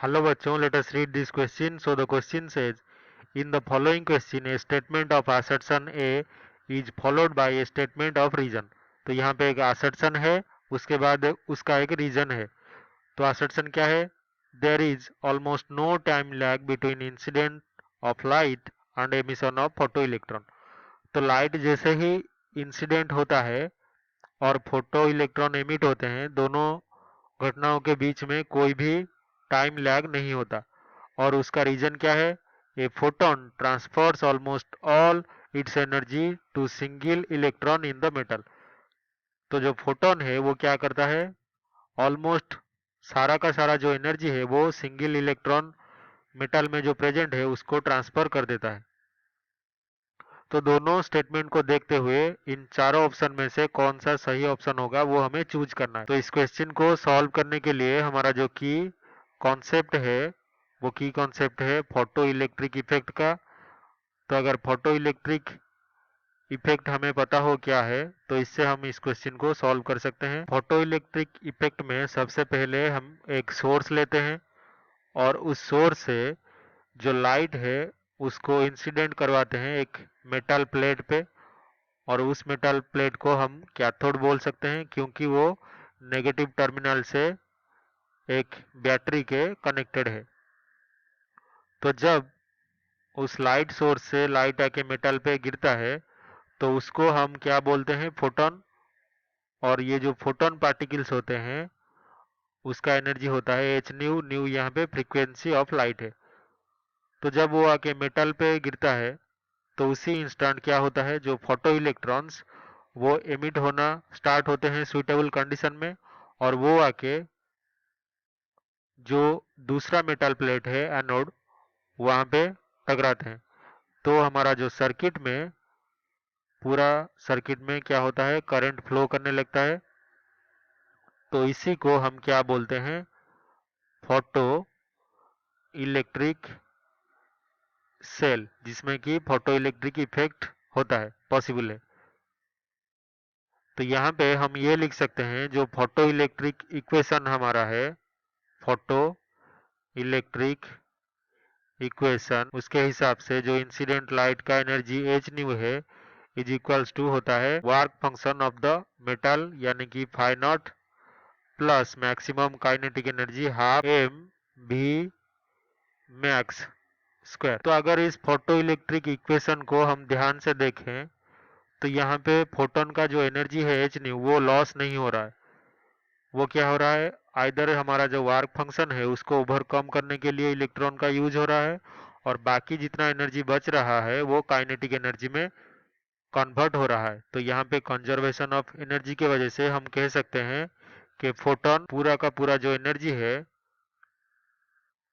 Hello बच्चों, let us read this question. So the question says, in the following question, a statement of assertion A is followed by a statement of reason. तो यहाँ पे एक assertion है, उसके बाद उसका एक reason है. तो assertion क्या है? There is almost no time lag between incident of light and emission of photoelectron. तो लाइट जैसे ही इंसिडेंट होता है और फोटो इलेक्ट्रॉन एमिट होते हैं, दोनों घटनाओं के बीच में कोई भी टाइम लैग नहीं होता. और उसका रीजन क्या है? A photon transfers almost all its energy to single electron in the metal. तो जो फोटोन है वो क्या करता है? ऑलमोस्ट सारा का सारा जो एनर्जी है वो सिंगल इलेक्ट्रॉन मेटल में जो प्रेजेंट है उसको ट्रांसफर कर देता है. तो दोनों स्टेटमेंट को देखते हुए इन चारों ऑप्शन में से कौन सा सही ऑप्शन होगा वो हमें चूज करना है. तो इस क्वेश्चन को सॉल्व करने के लिए हमारा जो की कॉन्सेप्ट है वो की कॉन्सेप्ट है फोटो इलेक्ट्रिक इफेक्ट का. तो अगर फोटो इलेक्ट्रिक इफेक्ट हमें पता हो क्या है तो इससे हम इस क्वेश्चन को सॉल्व कर सकते हैं. फोटो इलेक्ट्रिक इफेक्ट में सबसे पहले हम एक सोर्स लेते हैं और उस सोर्स से जो लाइट है उसको इंसिडेंट करवाते हैं एक मेटल प्लेट पे. और उस मेटल प्लेट को हम कैथोड बोल सकते हैं क्योंकि वो नेगेटिव टर्मिनल से एक बैटरी के कनेक्टेड है. तो जब उस लाइट सोर्स से लाइट आके मेटल पे गिरता है तो उसको हम क्या बोलते हैं? फोटोन. और ये जो फोटोन पार्टिकल्स होते हैं उसका एनर्जी होता है एच न्यू. न्यू यहाँ पे फ्रीक्वेंसी ऑफ लाइट है. तो जब वो आके मेटल पे गिरता है तो उसी इंस्टेंट क्या होता है? जो फोटो इलेक्ट्रॉन्स वो एमिट होना स्टार्ट होते हैं सुइटेबल कंडीशन में और वो आके जो दूसरा मेटल प्लेट है एनोड वहां पे टकराते हैं. तो हमारा जो सर्किट में पूरा सर्किट में क्या होता है? करंट फ्लो करने लगता है. तो इसी को हम क्या बोलते हैं? फोटो इलेक्ट्रिक सेल, जिसमें कि फोटो इलेक्ट्रिक इफेक्ट होता है, पॉसिबल है. तो यहाँ पे हम ये लिख सकते हैं जो फोटो इलेक्ट्रिक इक्वेशन हमारा है, फोटो इलेक्ट्रिक इक्वेशन, उसके हिसाब से जो इंसिडेंट लाइट का एनर्जी एच न्यू है इज इक्वल्स टू होता है work function of the metal यानी कि phi not plus maximum kinetic energy half M V max square. तो अगर इस फोटो इलेक्ट्रिक इक्वेशन को हम ध्यान से देखें तो यहाँ पे फोटोन का जो एनर्जी है एच न्यू वो लॉस नहीं हो रहा है. वो क्या हो रहा है? आइदर हमारा जो वर्क फंक्शन है उसको ओवरकम करने के लिए इलेक्ट्रॉन का यूज हो रहा है और बाकी जितना एनर्जी बच रहा है वो काइनेटिक एनर्जी में कन्वर्ट हो रहा है. तो यहाँ पे कंजर्वेशन ऑफ एनर्जी की वजह से हम कह सकते हैं कि फोटोन पूरा का पूरा जो एनर्जी है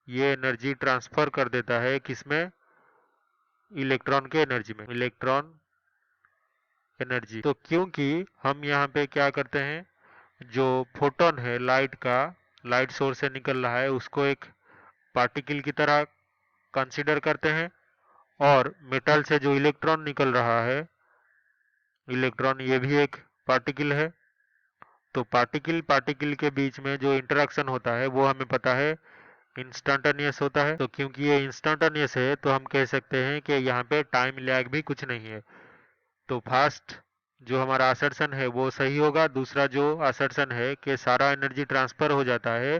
ये एनर्जी ट्रांसफर कर देता है किसमें? इलेक्ट्रॉन के एनर्जी में, इलेक्ट्रॉन एनर्जी. तो क्योंकि हम यहाँ पे क्या करते हैं? जो फोटोन है लाइट का, लाइट सोर्स से निकल रहा है उसको एक पार्टिकल की तरह कंसीडर करते हैं और मेटल से जो इलेक्ट्रॉन निकल रहा है, इलेक्ट्रॉन ये भी एक पार्टिकल है. तो पार्टिकल पार्टिकल के बीच में जो इंटरेक्शन होता है वो हमें पता है इंस्टेंटेनियस होता है. तो क्योंकि ये इंस्टेंटेनियस है तो हम कह सकते हैं कि यहाँ पे टाइम लैग भी कुछ नहीं है. तो फर्स्ट जो हमारा असर्शन है वो सही होगा. दूसरा जो असर्शन है कि सारा एनर्जी ट्रांसफर हो जाता है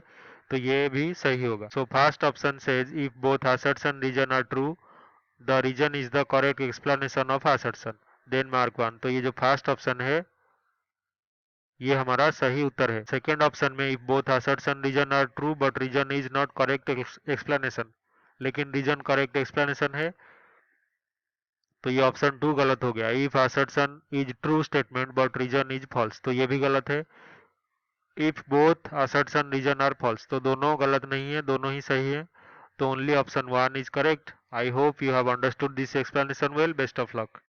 तो ये भी सही होगा. So first option says if both assertion reason are true the reason is the correct explanation of assertion then mark 1. तो ये जो फर्स्ट ऑप्शन है ये हमारा सही उत्तर है. सेकेंड ऑप्शन में if both assertion reason are true but reason is not correct explanation, लेकिन रीजन करेक्ट एक्सप्लेनेशन है, तो ये ऑप्शन 2 गलत हो गया. If assertion is true statement but reason is false, तो ये भी गलत है. If both assertion reason are false, तो दोनों गलत नहीं है, दोनों ही सही है. तो only option 1 is correct. I hope you have understood this explanation well. Best of luck.